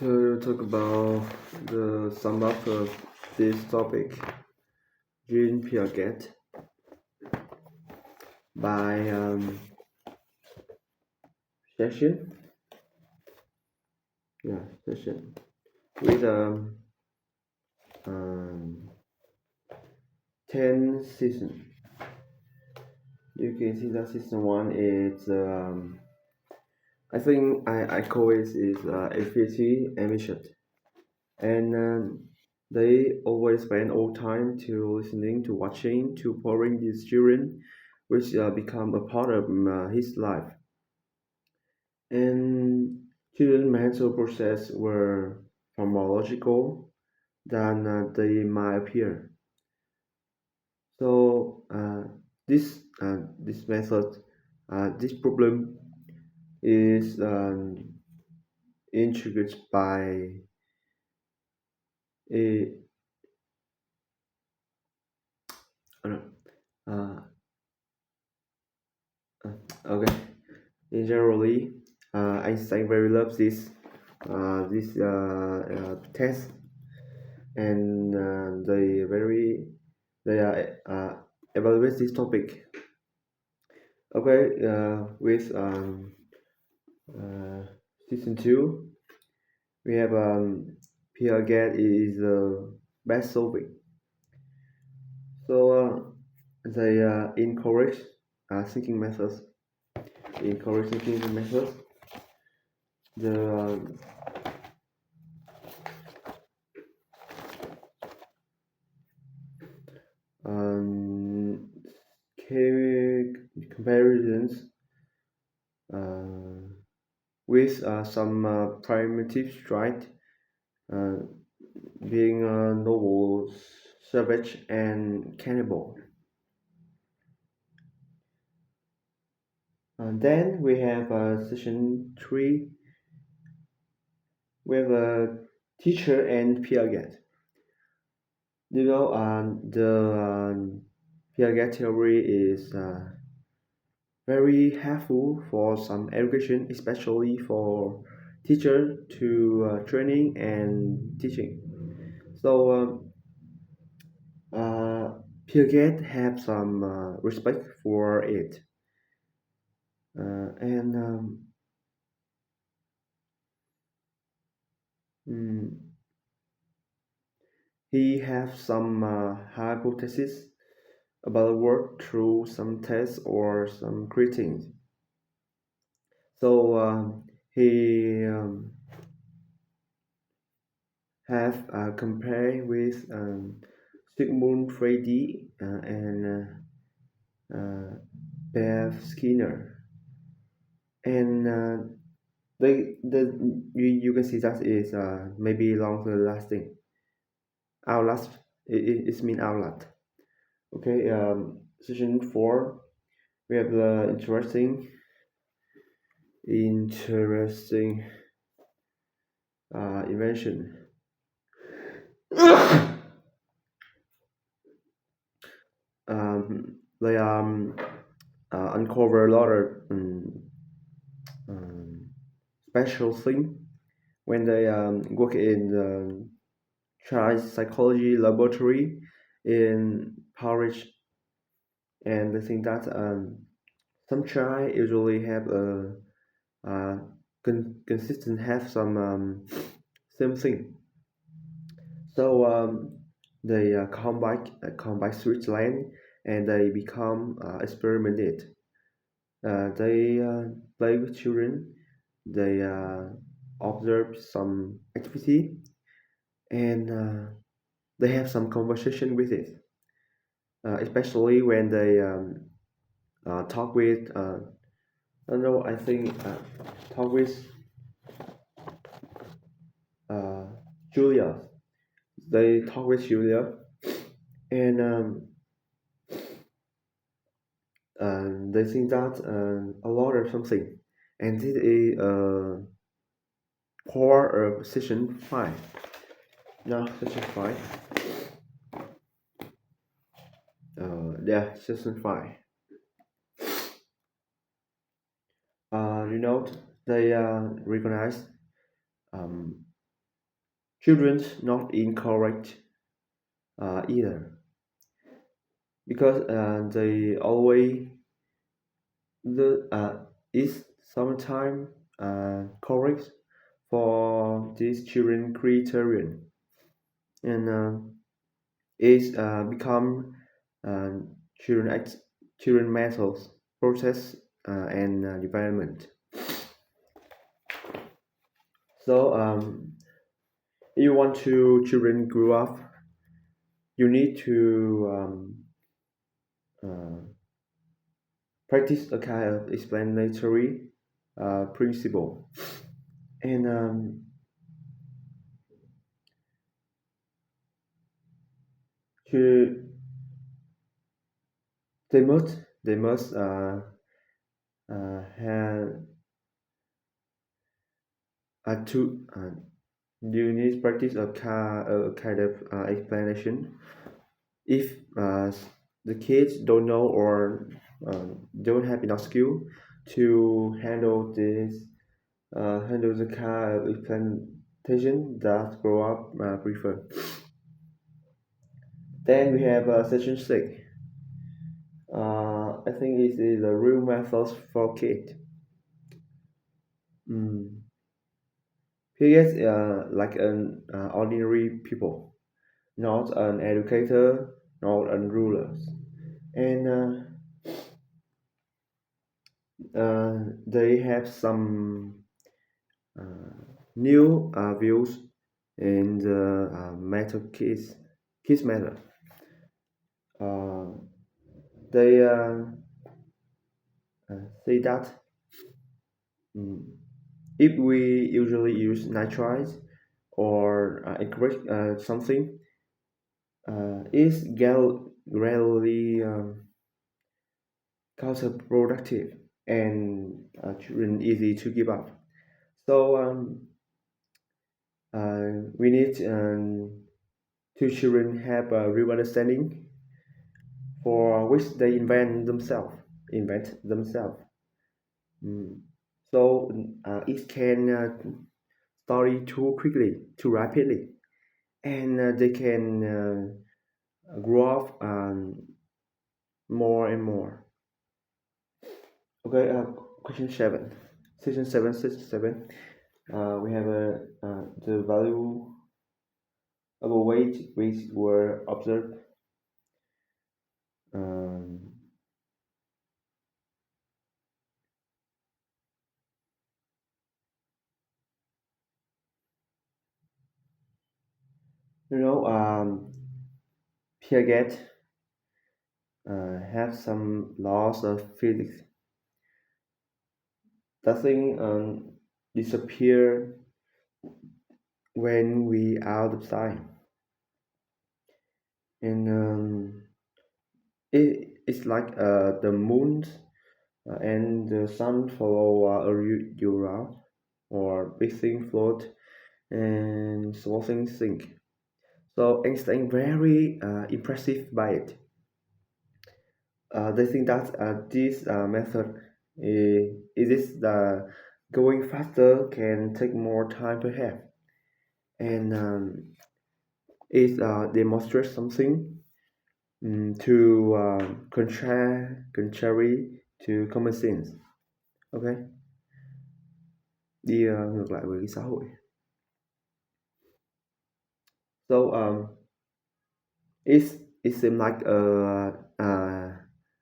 To talk about the sum up of this topic, Jean Piaget by Session, Session with um, 10 season. You can see that season one is I think I call it is efficiency emission, and they always spend all time to listening to watching to pouring these children, which become a part of his life. And children's mental process were far more logical than they might appear. So this method, this problem is intrigued by a uh, uh, okay. In generally, Einstein very loves this test, and they are evaluate this topic. Okay, with uh, season two, we have Pierre Get is best solving. So they encourage thinking methods. Encourage thinking methods. The um, comparisons uh, with some primitive right, uh, being a noble, savage, and cannibal. And then we have session three with a teacher and Piaget. The Piaget theory is very helpful for some education, especially for teacher to training and teaching. So Piaget have some respect for it, and mm, he have some hypothesis about the work through some tests or some critiques. So he have compared with Sigmund Freud and Bev Skinner, and you can see that is maybe longer lasting. Outlast it mean outlast. Okay, section four we have the interesting invention. They uncover a lot of um, special thing when they work in the child psychology laboratory in Paris, and they think that some child usually have uh, consistent have some same thing. So they come by Switzerland and they become experimented. They play with children. They observe some activity and they have some conversation with it. Especially when they talk with. I don't know. I think talk with uh, Julia. They talk with Julia, and they think that a lot of something, and this is core of session five. No, session five. Yeah, session five. You know, they recognize. Um, children not incorrect either because they always the is sometimes correct for this children criterion and is become uh, children children methods process and development. So if you want to children grow up, you need to uh, practice a kind of explanatory principle, and to, they must have to you need to practice a kind of explanation if the kids don't know or don't have enough skill to handle the kind of explantation that grow up prefer. Then we have section 6. I think it is a real methods for kids. Mm. Kids like an ordinary people, not an educator, not an rulers, and they have some new views in the matter kids matter. Uh, they say that mm, if we usually use nitrites or encourage something, is gradually counterproductive and children easy to give up. So we need two children have a real understanding for which they invent themselves. Mm. So it can study too quickly, too rapidly, and they can grow up more and more. Okay, question 7. Section 7, section 7. We have the value of a weight which were observed. Um, you know, Piaget have some laws of physics. Nothing disappear when we out of time, and it's like the moon and the sun follow a route, or big thing float and small things sink. So Einstein very impressive by it. They think that this method is this the going faster can take more time perhaps, and it demonstrates something to contrary to common sense. Ok, đi ngược lại với cái xã hội. So it's it seems like a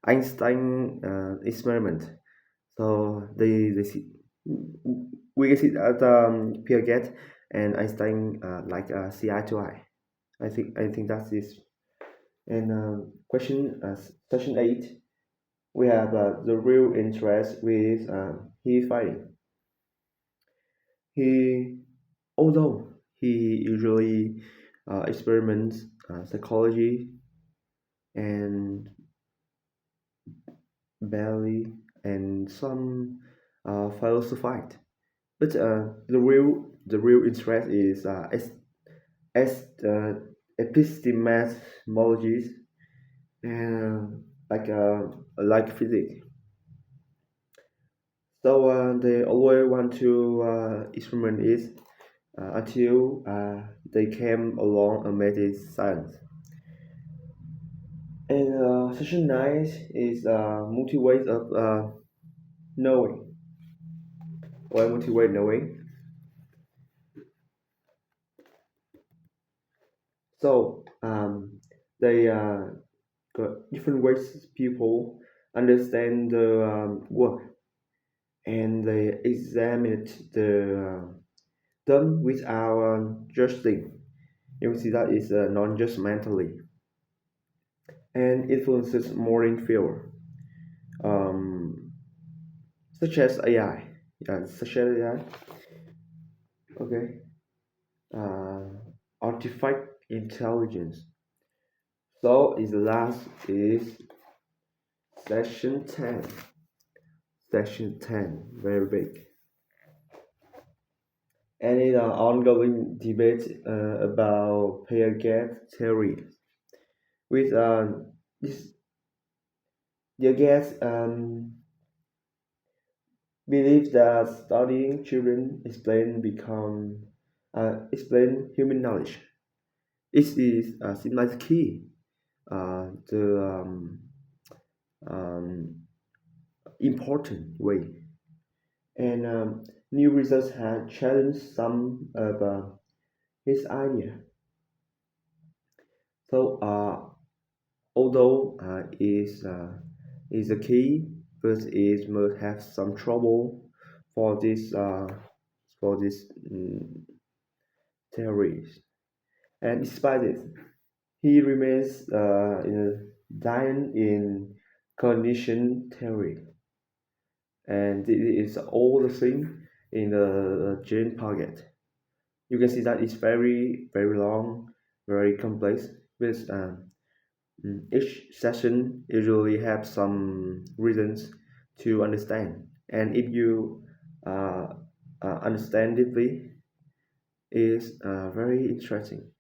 Einstein experiment. So they see, we can see that Piaget and Einstein like see eye to eye. I think that's this. And question session 8, we have the real interest with he fighting. He, although he usually experiments psychology and belly and some philosophy, but the real interest is as epistemologies and like physics. So they always want to experiment is until they came along amid its silence. And session 9 is multi ways of knowing, or multi way knowing. So they got different ways people understand the work, and they examine them with our judging. You see that is non-judgmentally and influences more in field, um, such as AI. Yeah, such as AI. Okay. Uh, Artificial intelligence. So is the last is section 10. Section 10, very big. And in an ongoing debate about pair gap theory, with this, the guest believe that studying children explain human knowledge. It is seems like key the um, important way. And new research has challenged some of his idea. So although is a key, but it must have some trouble for this theories. And despite this, he remains dying in cognition theory, and it is all the thing in the gene target. You can see that it's very long, very complex. With each session usually have some reasons to understand, and if you uh, understand deeply, is very interesting.